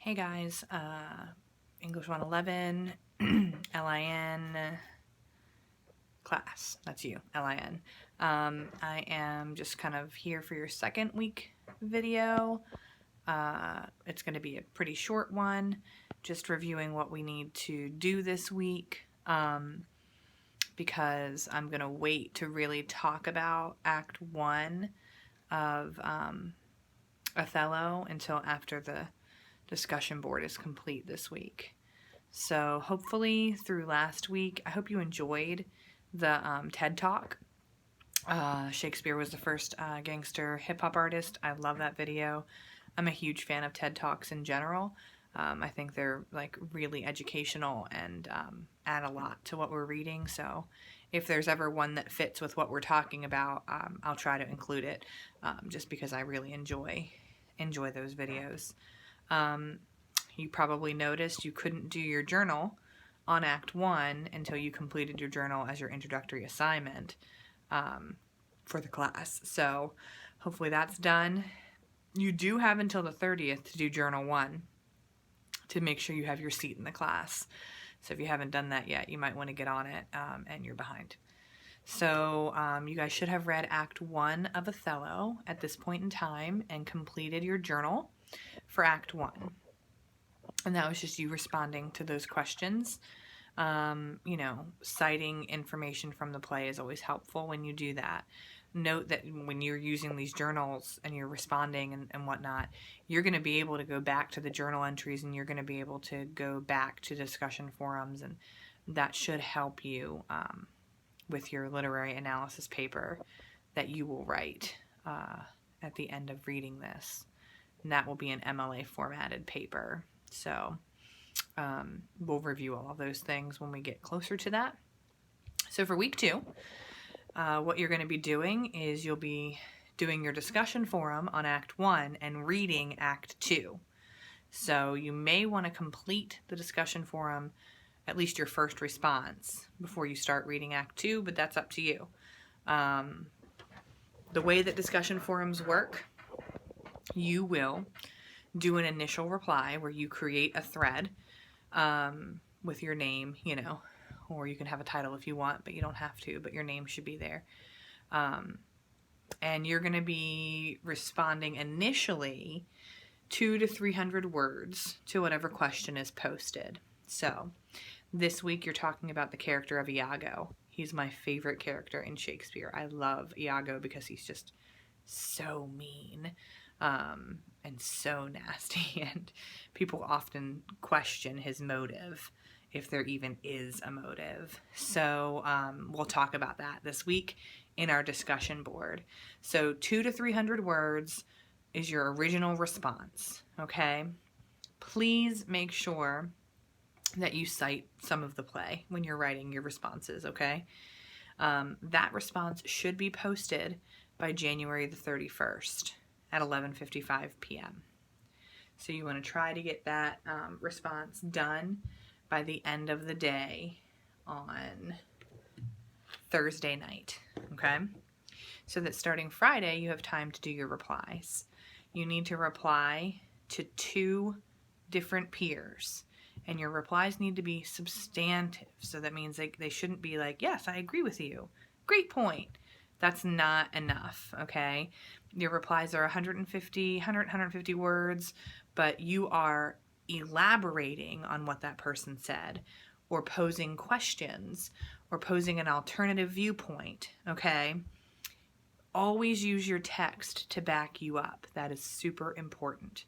Hey guys, English 111, LIN class, that's you, LIN. I am just kind of here for your second week video. It's going to be a pretty short one, just reviewing what we need to do this week, because I'm going to wait to really talk about Act 1 of Othello until after the discussion board is complete this week. So hopefully through last week, I hope you enjoyed the TED Talk. Shakespeare was the first gangster hip-hop artist. I love that video. I'm a huge fan of TED Talks in general. I think they're like really educational and add a lot to what we're reading. So if there's ever one that fits with what we're talking about, I'll try to include it, just because I really enjoy those videos. You probably noticed you couldn't do your journal on Act 1 until you completed your journal as your introductory assignment for the class. So hopefully that's done. You do have until the 30th to do Journal 1 to make sure you have your seat in the class. So if you haven't done that yet, you might want to get on it, and you're behind. So you guys should have read Act 1 of Othello at this point in time and completed your journal for Act 1. And that was just you responding to those questions. Citing information from the play is always helpful when you do that. Note that when you're using these journals and you're responding and whatnot, you're going to be able to go back to the journal entries and you're going to be able to go back to discussion forums, and that should help you with your literary analysis paper that you will write at the end of reading this. And that will be an MLA formatted paper. So we'll review all of those things when we get closer to that. So for week 2, what you're going to be doing is you'll be doing your discussion forum on Act 1 and reading Act 2. So you may want to complete the discussion forum, at least your first response, before you start reading Act 2, but that's up to you. The way that discussion forums work, you will do an initial reply where you create a thread with your name, or you can have a title if you want, but you don't have to, but your name should be there. And you're going to be responding initially 200 to 300 words to whatever question is posted. So this week you're talking about the character of Iago. He's my favorite character in Shakespeare. I love Iago because he's just so mean. And so nasty, and people often question his motive, if there even is a motive. So we'll talk about that this week in our discussion board. So 200 to 300 words is your original response, okay? Please make sure that you cite some of the play when you're writing your responses, okay? That response should be posted by January the 31st. At 11:55 p.m. So you want to try to get that response done by the end of the day on Thursday night, okay? So that starting Friday, you have time to do your replies. You need to reply to 2 different peers, and your replies need to be substantive. So that means they shouldn't be like, yes, I agree with you. Great point. That's not enough, okay? Your replies are 150 words, but you are elaborating on what that person said, or posing questions, or posing an alternative viewpoint, okay? Always use your text to back you up. That is super important.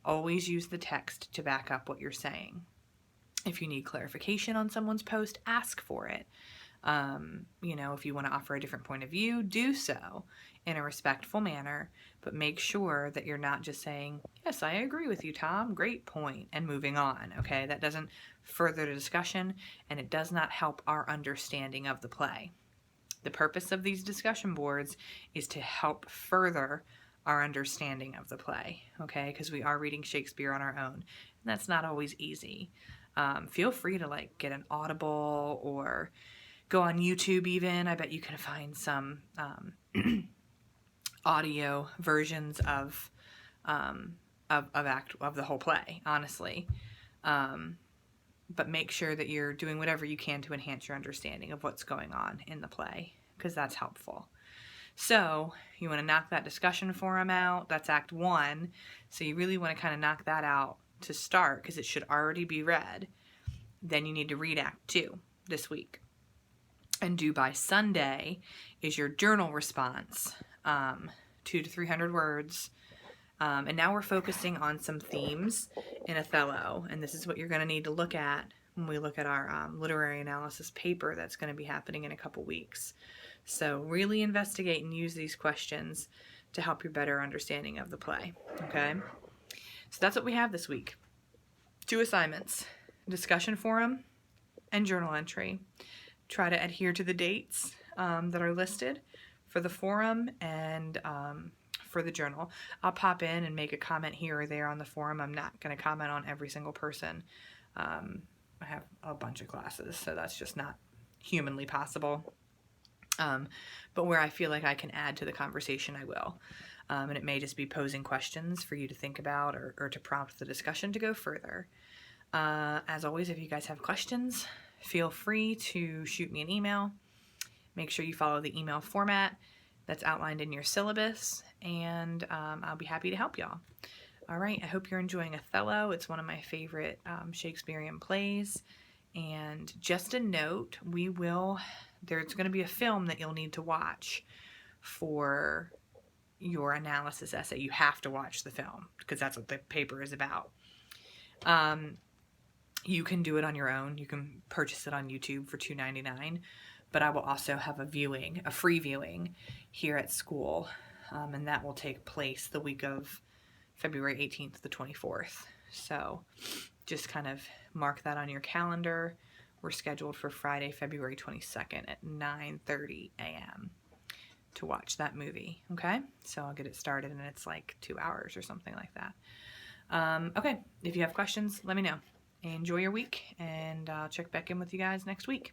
Always use the text to back up what you're saying. If you need clarification on someone's post, ask for it. If you want to offer a different point of view, do so in a respectful manner, but make sure that you're not just saying, yes, I agree with you, Tom, great point, and moving on, okay? That doesn't further the discussion, and it does not help our understanding of the play. The purpose of these discussion boards is to help further our understanding of the play, okay? Because we are reading Shakespeare on our own, and that's not always easy. Feel free to get an Audible or go on YouTube even. I bet you can find some audio versions of of the whole play, honestly. But make sure that you're doing whatever you can to enhance your understanding of what's going on in the play, because that's helpful. So you want to knock that discussion forum out. That's Act 1. So you really want to kind of knock that out to start, because it should already be read. Then you need to read Act 2 this week. And due by Sunday is your journal response, 200 to 300 words. And now we're focusing on some themes in Othello. And this is what you're going to need to look at when we look at our literary analysis paper that's going to be happening in a couple weeks. So really investigate and use these questions to help your better understanding of the play. Okay? So that's what we have this week. 2 assignments: discussion forum and journal entry. Try to adhere to the dates that are listed for the forum and for the journal. I'll pop in and make a comment here or there on the forum. I'm not going to comment on every single person. I have a bunch of classes, so that's just not humanly possible. But where I feel like I can add to the conversation, I will. And it may just be posing questions for you to think about or to prompt the discussion to go further. As always, if you guys have questions, feel free to shoot me an email. Make sure you follow the email format that's outlined in your syllabus, and I'll be happy to help y'all. All right, I hope you're enjoying Othello. It's one of my favorite Shakespearean plays. And just a note, there's going to be a film that you'll need to watch for your analysis essay. You have to watch the film because that's what the paper is about. You can do it on your own. You can purchase it on YouTube for $2.99, but I will also have a free viewing here at school, and that will take place the week of February 18th to the 24th. So just kind of mark that on your calendar. We're scheduled for Friday, February 22nd at 9:30 a.m. to watch that movie, okay? So I'll get it started, and it's like 2 hours or something like that. Okay, if you have questions, let me know. Enjoy your week, and I'll check back in with you guys next week.